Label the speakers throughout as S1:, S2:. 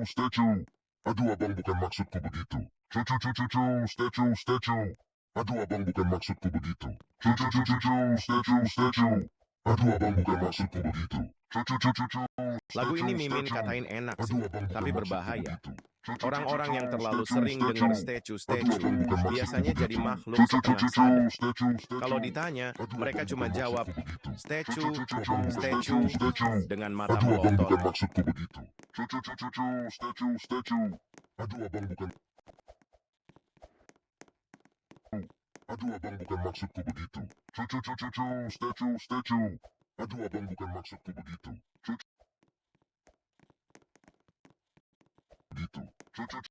S1: statue. Aduh abang bukan maksudku begitu. Statue. Aduh abang bukan maksudku begitu. Statue. Aduh abang bukan maksudku begitu.
S2: Lagu ini Mimin katain enak sih, tapi berbahaya. Orang-orang yang terlalu sering dengar statue biasanya jadi makhluk setengah sadar. Kalau ditanya, mereka cuma jawab, statue, dengan mata
S1: Aduh abang
S2: melotot.
S1: bukan maksudku begitu. Statue. Aduh abang bukan. Aduh abang bukan maksudku begitu. Statue. Aduh abang bukan maksudku begitu. Begitu. Statue.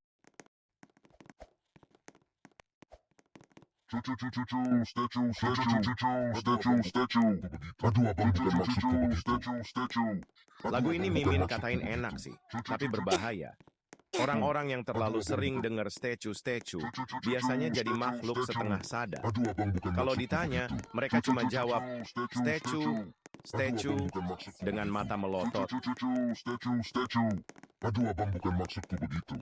S1: Aduh abang bukan maksudku begitu.
S2: Lagu ini Mimin katain enak sih, tapi berbahaya. Orang-orang yang terlalu sering dengar statue biasanya jadi makhluk setengah sadar.
S1: Aduh abang bukan
S2: Kalau
S1: maksudku
S2: ditanya,
S1: begitu.
S2: mereka cuma jawab, statue,
S1: Aduh abang bukan maksudku
S2: dengan
S1: begitu.
S2: mata melotot.
S1: Statue. Aduh abang bukan maksudku begitu.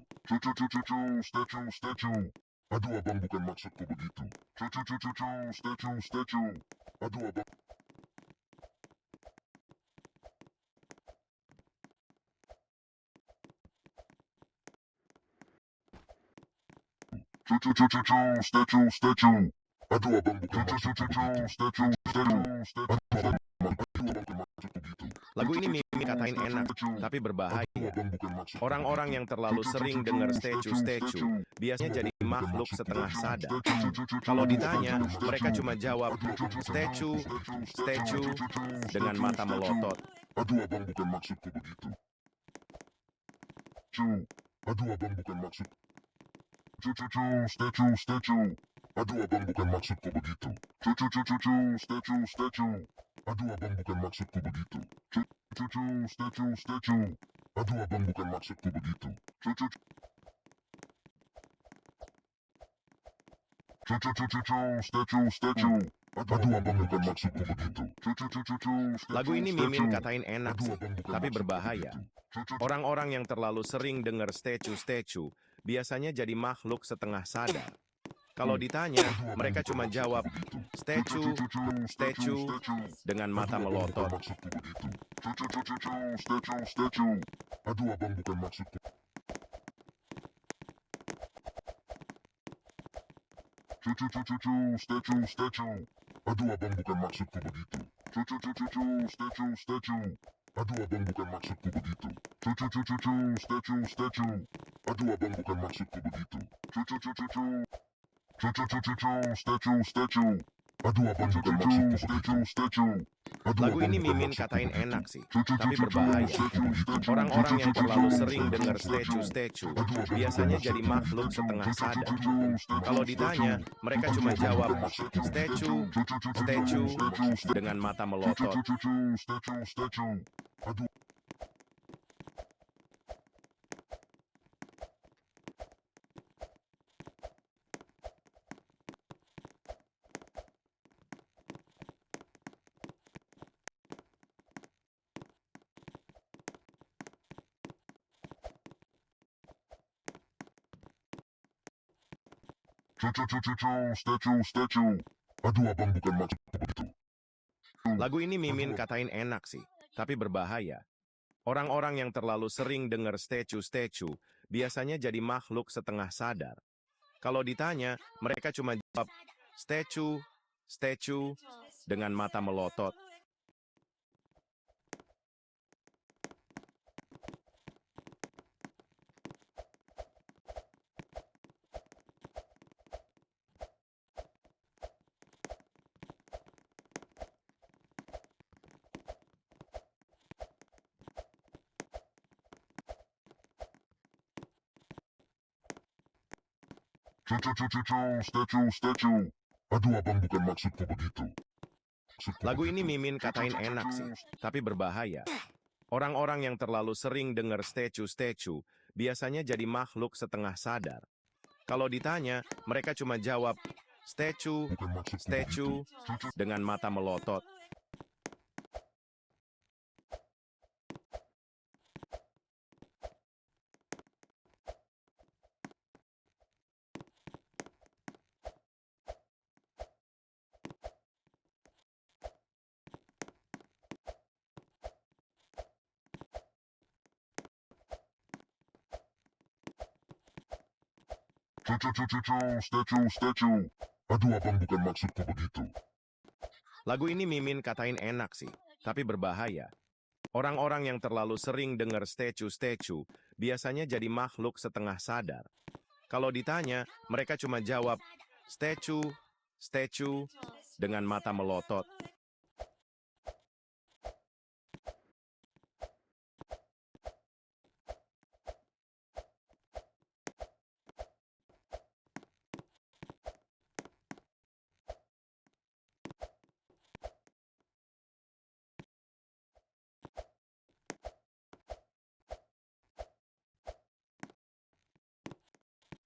S1: Statue. Aduh abang bukan maksudku begitu. Statue. Aduh abang. Statue. Aduh abang bukan maksudku begitu. Statue. Aduh abang bukan maksudku begitu.
S2: Lagu ini Mimin katain enak, tapi berbahaya.
S1: Abang bukan maksudku.
S2: Orang-orang yang terlalu sering dengar statue biasanya jadi makhluk setengah sadar. Kalau ditanya, mereka cuma jawab, statue, dengan mata melotot.
S1: Aduh abang bukan maksudku begitu. Aduh abang bukan maksud. Statue. Aduh abang bukan maksudku begitu. Statue. Aduh abang bukan maksudku begitu. Statue. Aduh abang bukan maksudku begitu. Statue. Aduh abang bukan maksudku begitu.
S2: Lagu ini Mimin katain enak sih, tapi berbahaya. Orang-orang yang terlalu sering dengar statue biasanya jadi makhluk setengah sadar. Kalau ditanya, mereka cuma jawab, statue, dengan mata melotot.
S1: Statue. Aduh abang bukan maksudku. Statue. Aduh abang bukan maksudku begitu. Statue. Aduh abang bukan maksudku begitu. Statue. Aduh abang bukan maksudku begitu. Statue. Aduh abang bukan maksudku begitu.
S2: Lagu ini Mimin katain enak sih, tapi berbahaya. Orang-orang yang terlalu sering dengar statue biasanya jadi makhluk setengah sadar. Kalau ditanya, mereka cuma jawab, statue, dengan mata melotot.
S1: Statue. Aduh. Statue. Aduh abang bukan maksudku begitu.
S2: Lagu ini Mimin katain enak sih, tapi berbahaya. Orang-orang yang terlalu sering dengar statue biasanya jadi makhluk setengah sadar. Kalau ditanya, mereka cuma jawab, statue, dengan mata melotot.
S1: Statue. Aduh abang bukan maksudku begitu.
S2: Lagu ini Mimin katain enak sih, tapi berbahaya. Orang-orang yang terlalu sering dengar statue biasanya jadi makhluk setengah sadar. Kalau ditanya, mereka cuma jawab, statue, dengan mata melotot.
S1: statue. Aduh, abang bukan maksudku begitu.
S2: Lagu ini Mimin katain enak sih, tapi berbahaya. Orang-orang yang terlalu sering dengar statue-statue biasanya jadi makhluk setengah sadar. Kalau ditanya, mereka cuma jawab, statue, statue, dengan mata melotot.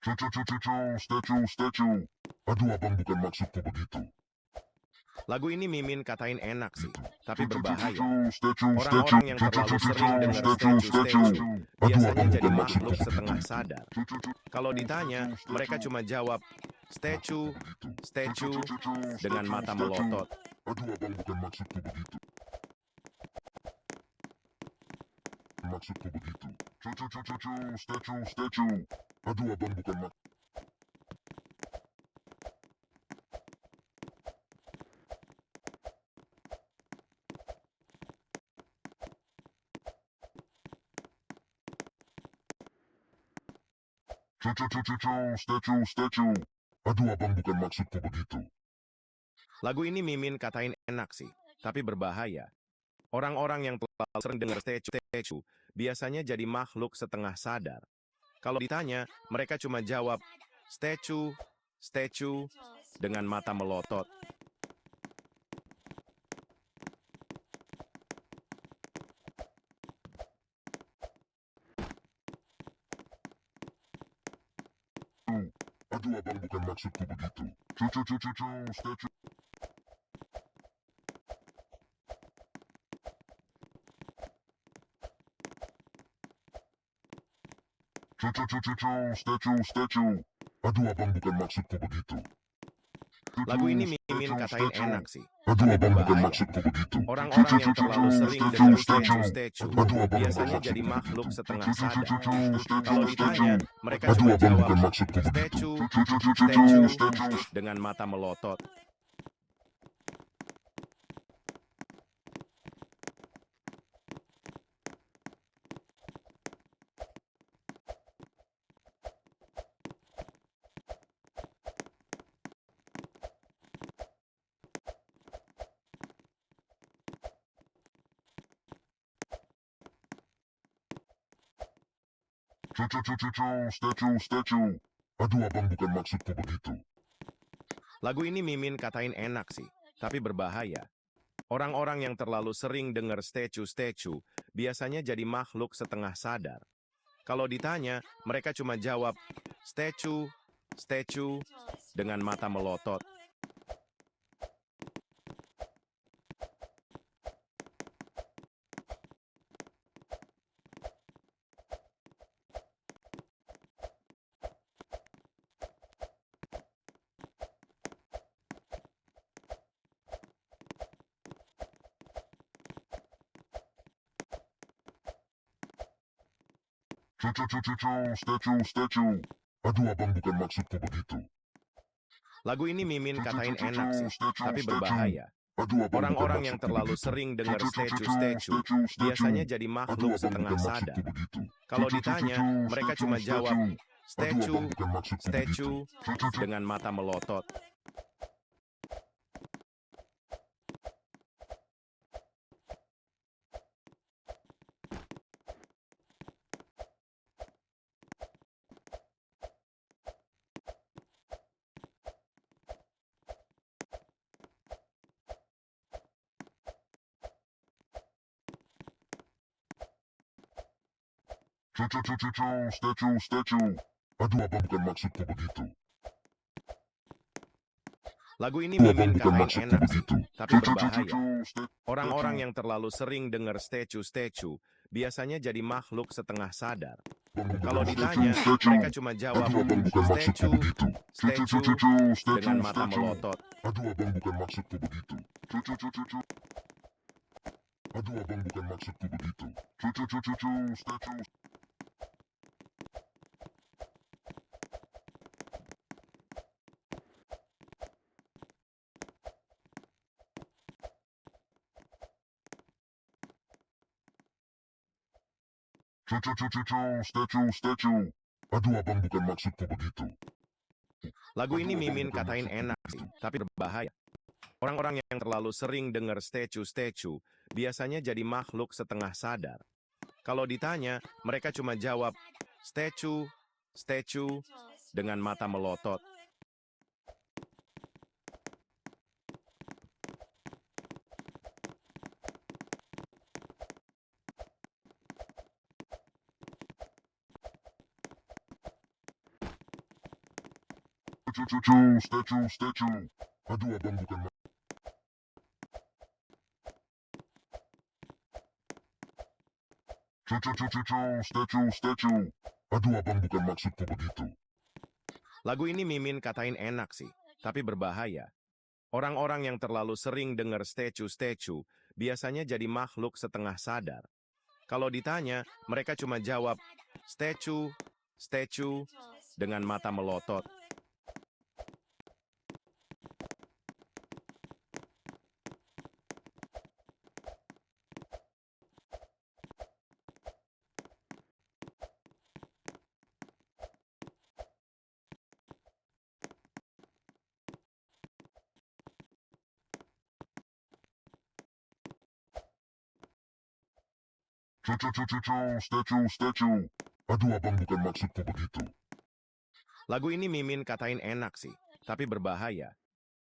S1: Statue. Aduh, abang bukan maksudku begitu.
S2: Lagu ini Mimin katain enak sih, tapi berbahaya.
S1: Statue.
S2: Orang-orang yang terlalu sering dengar statue-statue biasanya jadi makhluk setengah sadar. Kalau ditanya, mereka cuma jawab, statue, statue, dengan mata melotot.
S1: Aduh, abang bukan maksudku begitu. Maksudku begitu. Statue. Aduh, abang bukan statue. Aduh, abang bukan maksudku begitu.
S2: Lagu ini Mimin katain enak sih, tapi berbahaya. Orang-orang yang terlalu sering dengar statue biasanya jadi makhluk setengah sadar. Kalau ditanya, mereka cuma jawab, statue, statue, dengan mata melotot.
S1: Aduh, abang bukan maksudku begitu. Statue. Statue. Aduh, abang bukan maksudku begitu.
S2: Lagu ini Mimin katain enak sih,
S1: Aduh,
S2: tapi
S1: abang bukan
S2: berbahaya.
S1: maksudku begitu.
S2: Orang-orang yang terlalu sering dengar statue-statue
S1: Aduh, abang
S2: biasanya
S1: bukan
S2: jadi
S1: maksudku
S2: makhluk
S1: begitu.
S2: setengah sadar. Kalau ditanya, mereka
S1: Aduh,
S2: cuma
S1: abang
S2: jawab,
S1: bukan maksudku begitu.
S2: statue, dengan mata melotot.
S1: Statue. Aduh, abang bukan maksudku begitu.
S2: Lagu ini Mimin katain enak sih, tapi berbahaya. Orang-orang yang terlalu sering dengar statue-statue biasanya jadi makhluk setengah sadar. Kalau ditanya, mereka cuma jawab, statue, statue, dengan mata melotot.
S1: Statue. Aduh, abang bukan maksudku begitu.
S2: Lagu ini Mimin katain enak sih, tapi
S1: Statue.
S2: berbahaya.
S1: Aduh, abang bukan
S2: Orang-orang yang
S1: maksudku
S2: terlalu
S1: begitu.
S2: sering dengar statue-statue biasanya jadi
S1: Aduh,
S2: makhluk
S1: abang
S2: setengah
S1: bukan
S2: sadar.
S1: maksudku begitu.
S2: Kalau ditanya, mereka cuma jawab,
S1: Aduh,
S2: statue,
S1: abang bukan maksudku begitu.
S2: statue, dengan mata melotot.
S1: Statue. Aduh, abang bukan maksudku begitu.
S2: Lagu ini
S1: Aduh, abang
S2: Mimin
S1: bukan
S2: katain
S1: maksudku
S2: enak sih,
S1: begitu.
S2: tapi berbahaya. Orang-orang yang terlalu sering dengar statue-statue biasanya jadi makhluk setengah sadar. Kalau ditanya, mereka cuma jawab,
S1: Aduh, abang bukan maksudku begitu.
S2: statue, dengan mata melotot.
S1: Aduh, abang bukan maksudku begitu. Aduh, abang bukan maksudku begitu. Statue. Statue. Aduh, abang bukan maksudku begitu.
S2: Lagu ini Mimin katain enak sih, tapi berbahaya. Orang-orang yang terlalu sering dengar statue-statue biasanya jadi makhluk setengah sadar. Kalau ditanya, mereka cuma jawab, statue, statue, dengan mata melotot.
S1: Statue. Aduh, abang bukan statue. Aduh, abang bukan maksudku begitu.
S2: Lagu ini Mimin katain enak sih, tapi berbahaya. Orang-orang yang terlalu sering dengar statue-statue biasanya jadi makhluk setengah sadar. Kalau ditanya, mereka cuma jawab, statue, statue, dengan mata melotot.
S1: Statue. Aduh, abang bukan maksudku begitu.
S2: Lagu ini Mimin katain enak sih, tapi berbahaya.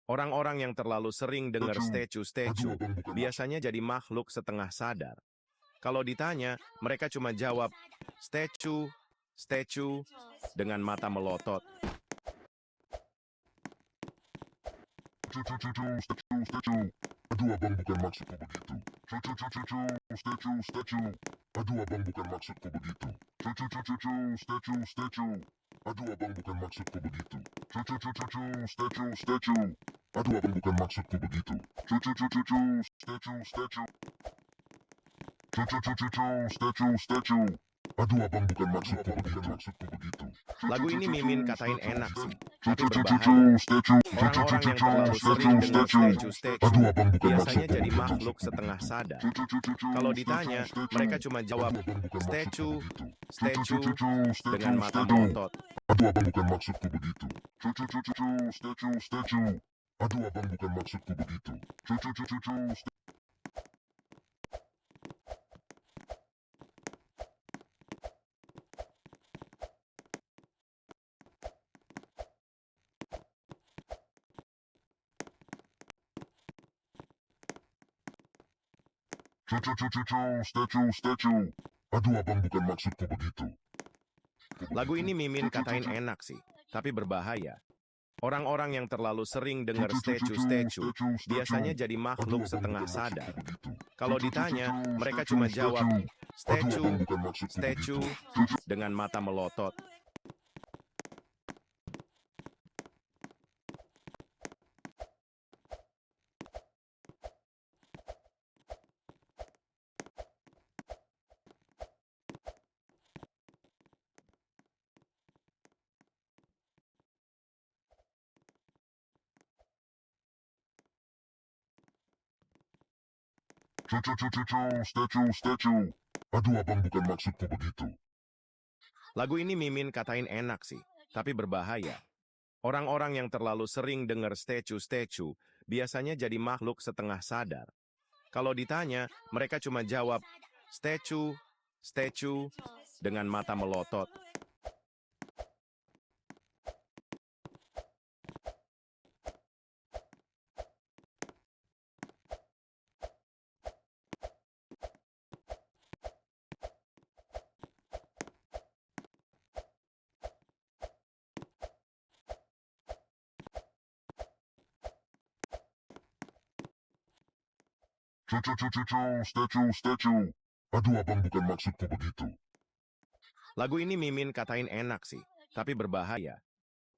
S2: Orang-orang yang terlalu sering dengar statue-statue biasanya jadi makhluk setengah sadar. Kalau ditanya, mereka cuma jawab, statue, statue, dengan mata melotot.
S1: Statue. Aduh, abang bukan maksudku begitu. Statue. Aduh, abang bukan maksudku begitu. Statue. Aduh, abang bukan maksudku begitu. Statue. Aduh, abang bukan maksudku begitu. Statue. Aduh, abang bukan maksudku begitu.
S2: Lagu ini Mimin katain enak sih, tapi berbahaya. Orang-orang yang terlalu sering dengar statue-statue biasanya jadi makhluk setengah sadar. Kalau ditanya, mereka cuma jawab, statue, statue, dengan mata melotot.
S1: Aduh, abang bukan maksudku begitu. Statue. Aduh, abang bukan maksudku begitu. Statue. Aduh, abang bukan maksudku begitu.
S2: Lagu ini Mimin katain enak sih, tapi berbahaya. Orang-orang yang terlalu sering dengar statue-statue biasanya jadi makhluk setengah sadar. Kalau ditanya, mereka cuma jawab, statue, statue, dengan mata melotot.
S1: Statue. Aduh, abang bukan maksudku begitu.
S2: Lagu ini Mimin katain enak sih, tapi berbahaya. Orang-orang yang terlalu sering dengar statue-statue biasanya jadi makhluk setengah sadar. Kalau ditanya, mereka cuma jawab, statue, statue, dengan mata melotot.
S1: Statue. Aduh, abang bukan maksudku begitu.
S2: Lagu ini Mimin katain enak sih, tapi berbahaya.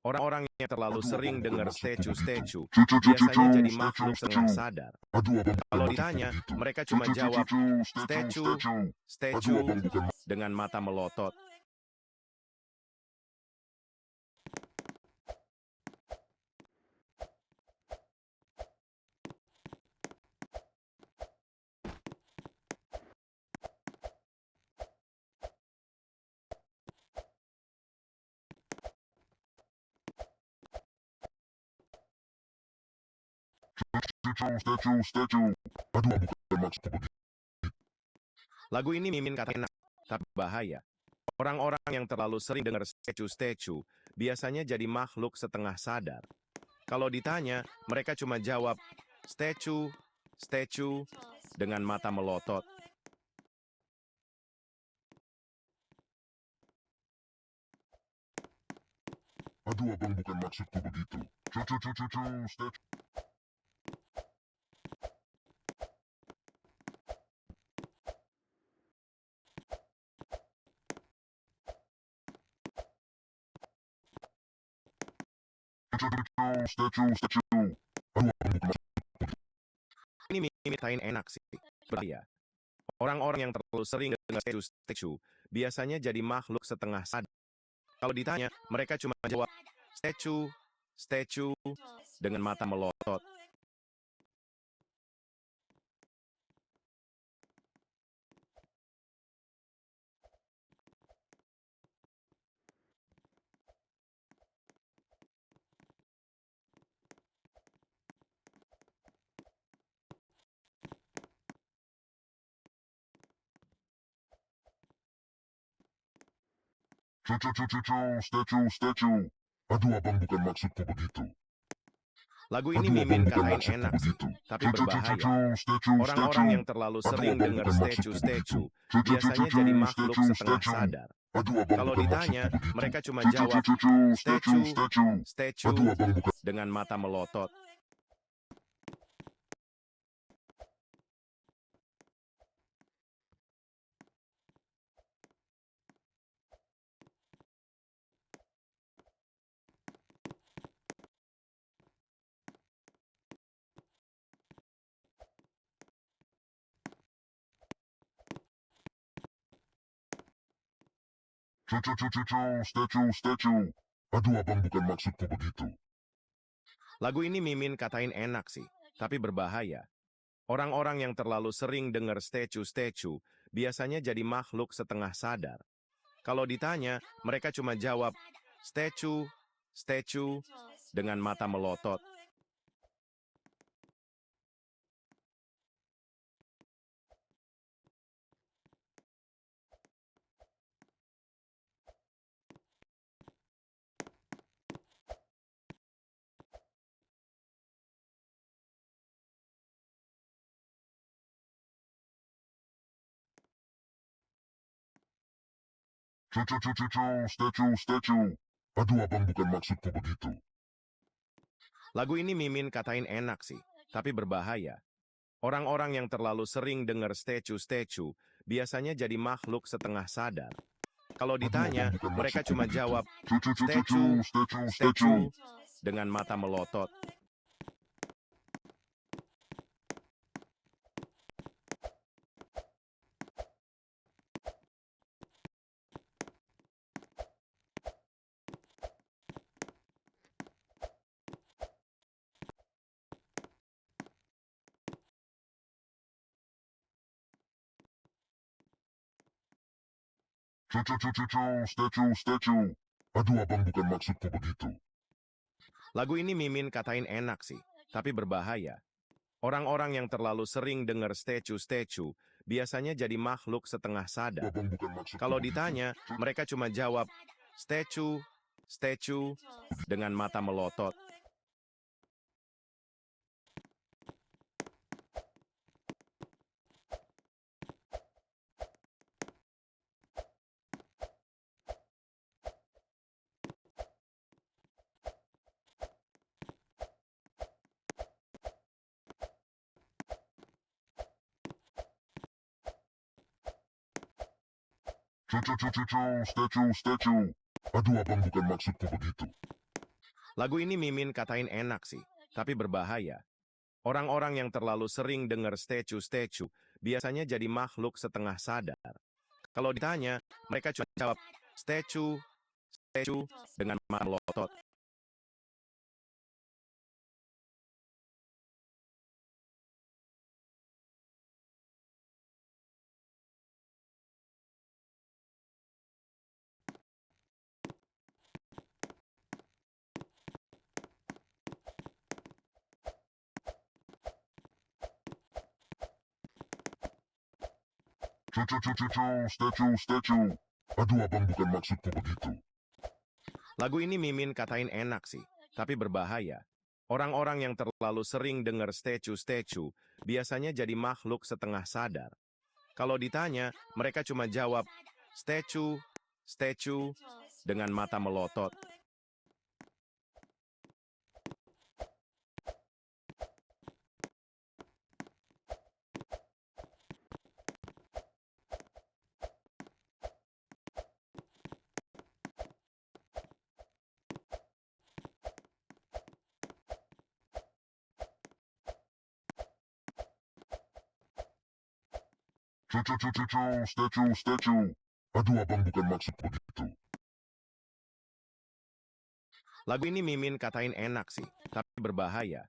S2: Orang-orang yang terlalu sering dengar statue-statue biasanya jadi makhluk setengah sadar.
S1: Aduh, abang bukan
S2: Kalau
S1: maksudku
S2: ditanya,
S1: begitu.
S2: mereka cuma jawab, statue,
S1: Aduh,
S2: statue,
S1: abang bukan
S2: dengan mata melotot.
S1: Statue. Aduh, bukan maksudku begitu.
S2: Lagu ini mimin kata enak, tapi bahaya. Orang-orang yang terlalu sering dengar statue-statue biasanya jadi makhluk setengah sadar. Kalau ditanya, mereka cuma jawab, statue, statue, dengan mata melotot.
S1: Aduh, abang, bukan maksudku begitu. Statue. Statue. Aduh, abang, bukan
S2: Ini mimitain enak sih, bahaya. Orang-orang yang terlalu sering dengar statue-statue biasanya jadi makhluk setengah sadar. Kalau ditanya, mereka cuma jawab, statue, statue, dengan mata melotot.
S1: Statue. Aduh, abang, bukan maksudku begitu.
S2: Lagu ini
S1: Aduh, abang,
S2: mimin
S1: bukan
S2: katain
S1: maksudku
S2: enak sih,
S1: begitu.
S2: tapi berbahaya. Orang-orang yang terlalu
S1: Aduh,
S2: sering
S1: abang,
S2: dengar
S1: bukan maksudku begitu.
S2: statue-statue biasanya jadi makhluk setengah sadar.
S1: Aduh, abang,
S2: Kalau
S1: bukan
S2: ditanya,
S1: maksudku begitu.
S2: mereka cuma jawab, statue, statue,
S1: Aduh, abang, bukan.
S2: dengan mata melotot.
S1: Statue. Aduh, abang, bukan maksudku begitu.
S2: Lagu ini mimin katain enak sih, tapi berbahaya. Orang-orang yang terlalu sering dengar statue-statue biasanya jadi makhluk setengah sadar. Kalau ditanya, mereka cuma jawab, statue, statue, dengan mata melotot.
S1: Statue. Aduh, abang, bukan maksudku begitu.
S2: Lagu ini mimin katain enak sih, tapi berbahaya. Orang-orang yang terlalu sering dengar statue-statue biasanya jadi makhluk setengah sadar. Kalau
S1: Aduh, abang,
S2: ditanya,
S1: bukan
S2: mereka
S1: maksudku
S2: cuma
S1: begitu.
S2: jawab, statue, statue, dengan mata melotot.
S1: Statue. Aduh, abang, bukan maksudku begitu.
S2: Lagu ini mimin katain enak sih, tapi berbahaya. Orang-orang yang terlalu sering dengar statue-statue biasanya jadi makhluk setengah sadar.
S1: Abang, bukan maksudku
S2: Kalau
S1: begitu.
S2: ditanya, mereka cuma jawab, statue, statue, dengan mata melotot.
S1: Statue. Aduh, abang, bukan maksudku begitu.
S2: Lagu ini mimin katain enak sih, tapi berbahaya. Orang-orang yang terlalu sering dengar statue-statue biasanya jadi makhluk setengah sadar. Kalau ditanya, mereka cuma jawab, statue, statue, dengan mata melotot.
S1: Statue. Aduh abang bukan maksudku begitu.
S2: Lagu ini Mimin katain enak sih, tapi berbahaya. Orang-orang yang terlalu sering dengar statue-statue biasanya jadi makhluk setengah sadar. Kalau ditanya, mereka cuma jawab, statue, statue, dengan mata melotot.
S1: Statue. Aduh abang bukan maksudku begitu.
S2: Lagu ini Mimin katain enak sih, tapi berbahaya.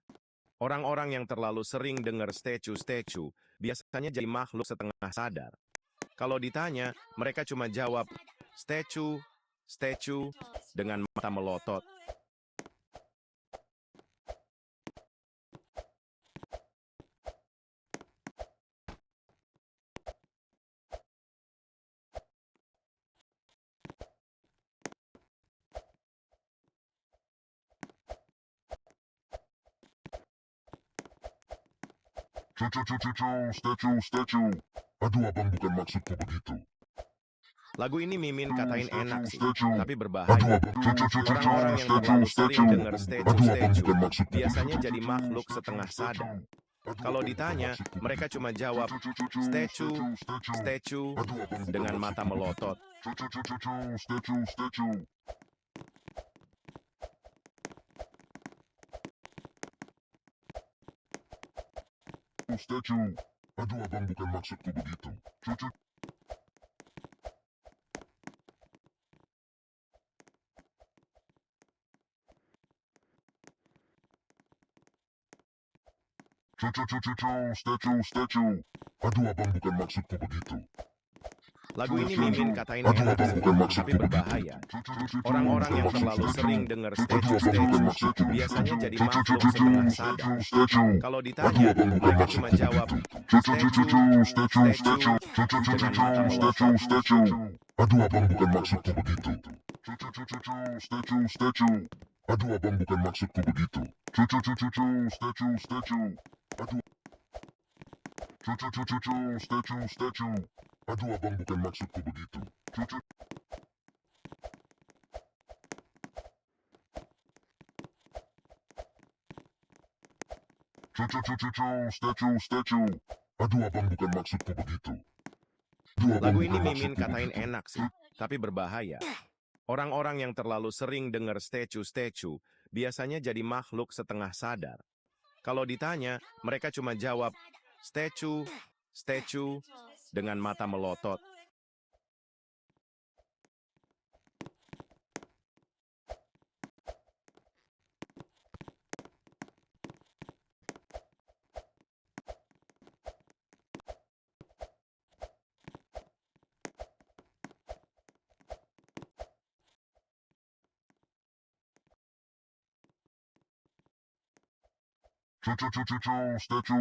S2: Orang-orang yang terlalu sering dengar statue-statue biasanya jadi makhluk setengah sadar. Kalau ditanya, mereka cuma jawab, statue, statue, dengan mata melotot.
S1: Statue. Aduh abang bukan maksudku begitu.
S2: Lagu ini Mimin katain enak sih,
S1: Statue.
S2: tapi
S1: Aduh
S2: berbahaya.
S1: abang.
S2: Orang-orang yang terlalu sering dengar
S1: Aduh abang
S2: statue-statue
S1: bukan maksudku
S2: biasanya
S1: begitu.
S2: jadi makhluk setengah sadar. Kalau ditanya, mereka cuma jawab, statue, statue, dengan mata melotot.
S1: Statue. Statue. Aduh abang bukan maksudku begitu. Statue. Aduh abang bukan maksudku begitu.
S2: Lagu ini Mimin katain
S1: Aduh
S2: enak
S1: abang
S2: sih,
S1: bukan
S2: tapi
S1: maksudku begitu.
S2: berbahaya. Orang-orang yang terlalu sering dengar statue-statue biasanya jadi makhluk setengah sadar. Kalau ditanya, mereka cuma jawab, statue, statue, dengan mata melotot.
S1: Aduh abang bukan maksudku begitu. Statue. Aduh abang bukan maksudku begitu. Statue. Statue. Aduh abang bukan maksudku begitu. Statue. Aduh abang bukan maksudku begitu.
S2: Lagu ini Mimin katain enak sih, tapi berbahaya. Orang-orang yang terlalu sering dengar statue-statue biasanya jadi makhluk setengah sadar. Kalau ditanya, mereka cuma jawab, statue, statue, dengan mata melotot.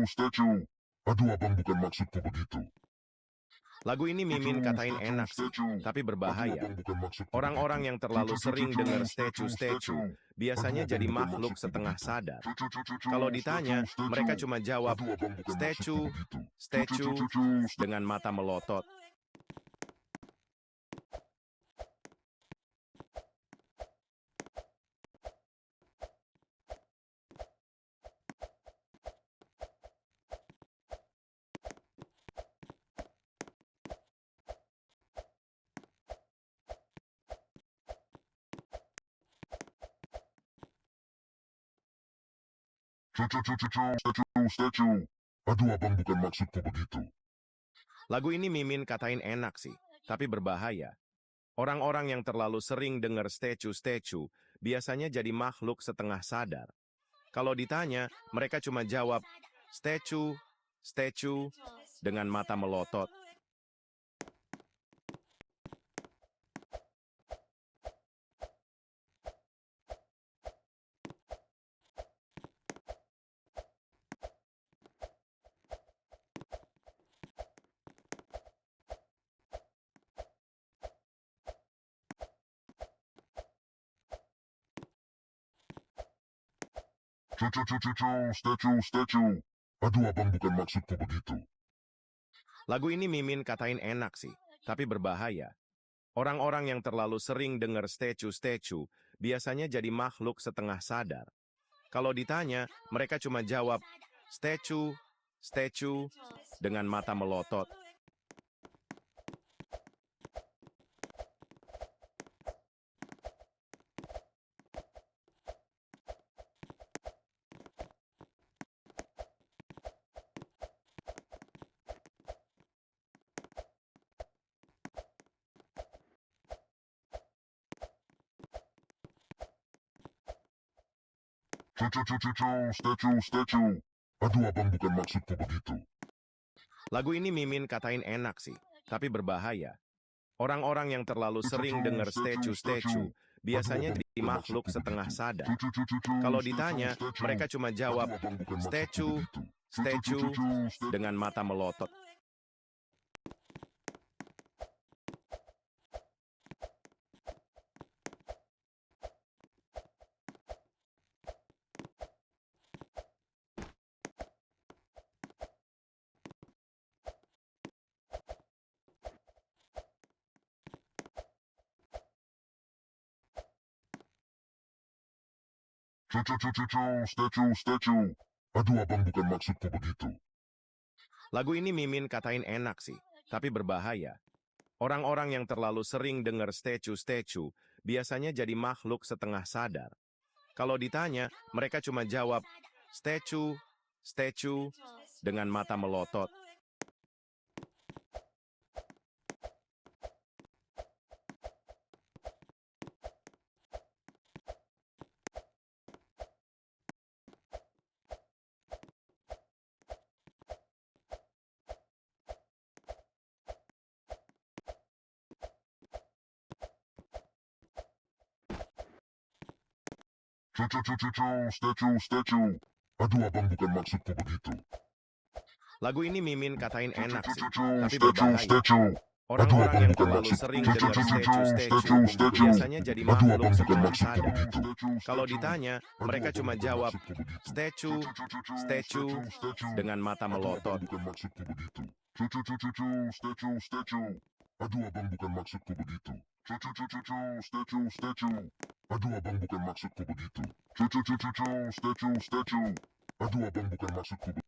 S1: Statue. Aduh abang bukan maksudku begitu.
S2: Lagu ini Mimin katain enak sih, tapi berbahaya. Orang-orang yang terlalu sering dengar statue-statue biasanya jadi makhluk setengah sadar. Kalau ditanya, mereka cuma jawab, statue, statue, dengan mata melotot.
S1: Statue. Aduh abang bukan maksudku begitu.
S2: Lagu ini Mimin katain enak sih, tapi berbahaya. Orang-orang yang terlalu sering dengar statue-statue biasanya jadi makhluk setengah sadar. Kalau ditanya, mereka cuma jawab, statue, statue, dengan mata melotot.
S1: statue. Aduh, abang bukan maksudku begitu.
S2: Lagu ini Mimin katain enak sih, tapi berbahaya. Orang-orang yang terlalu sering dengar statue biasanya jadi makhluk setengah sadar. Kalau ditanya, mereka cuma jawab, statue, dengan mata melotot.
S1: Statue. Aduh, abang bukan maksudku begitu.
S2: Lagu ini Mimin katain enak sih, tapi berbahaya. Orang-orang yang terlalu sering dengar statue biasanya jadi makhluk setengah sadar. Kalau ditanya, mereka cuma jawab, statue, dengan mata melotot.
S1: Statue. Aduh, abang bukan maksudku begitu.
S2: Lagu ini Mimin katain enak sih, tapi berbahaya. Orang-orang yang terlalu sering dengar statue biasanya jadi makhluk setengah sadar. Kalau ditanya, mereka cuma jawab, statue, dengan mata melotot.
S1: Statue. Aduh, abang bukan maksudku begitu.
S2: Lagu ini Mimin katain enak sih, tapi
S1: Statue.
S2: berbahaya. Orang-orang yang terlalu sering dengar statue biasanya jadi makhluk setengah sadar. Kalau ditanya, mereka cuma jawab, statue, dengan mata melotot.
S1: Statue. Aduh, abang bukan maksudku begitu. Statue. Aduh, abang bukan maksudku begitu. Statue. Aduh, abang bukan maksudku begitu.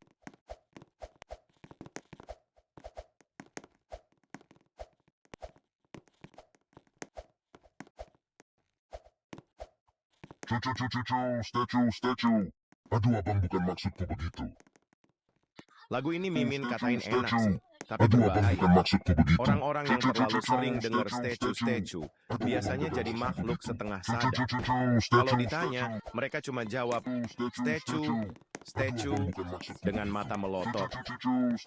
S1: Statue. Aduh, abang bukan maksudku begitu.
S2: Lagu ini Mimin katain enak sih, tapi
S1: Aduh, abang
S2: berbahaya.
S1: bukan maksudku begitu.
S2: Orang-orang yang terlalu sering dengar statue biasanya jadi makhluk setengah sadar. Kalau ditanya, mereka cuma jawab, statue, dengan mata melotot.
S1: Statue.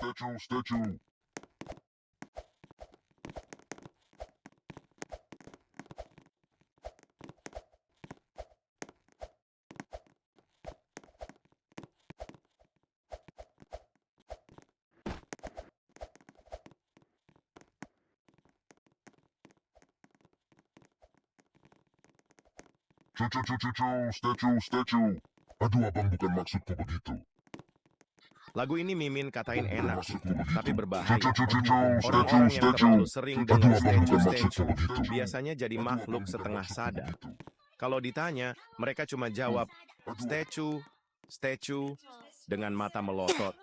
S1: Statue. Aduh, abang bukan maksudku begitu.
S2: Lagu ini Mimin katain enak sih, tapi berbahaya.
S1: Statue.
S2: Orang-orang yang terlalu sering dengar
S1: Aduh, abang bukan maksudku
S2: statue
S1: begitu.
S2: biasanya jadi makhluk setengah sadar. Kalau ditanya, mereka cuma jawab, statue, dengan mata melotot.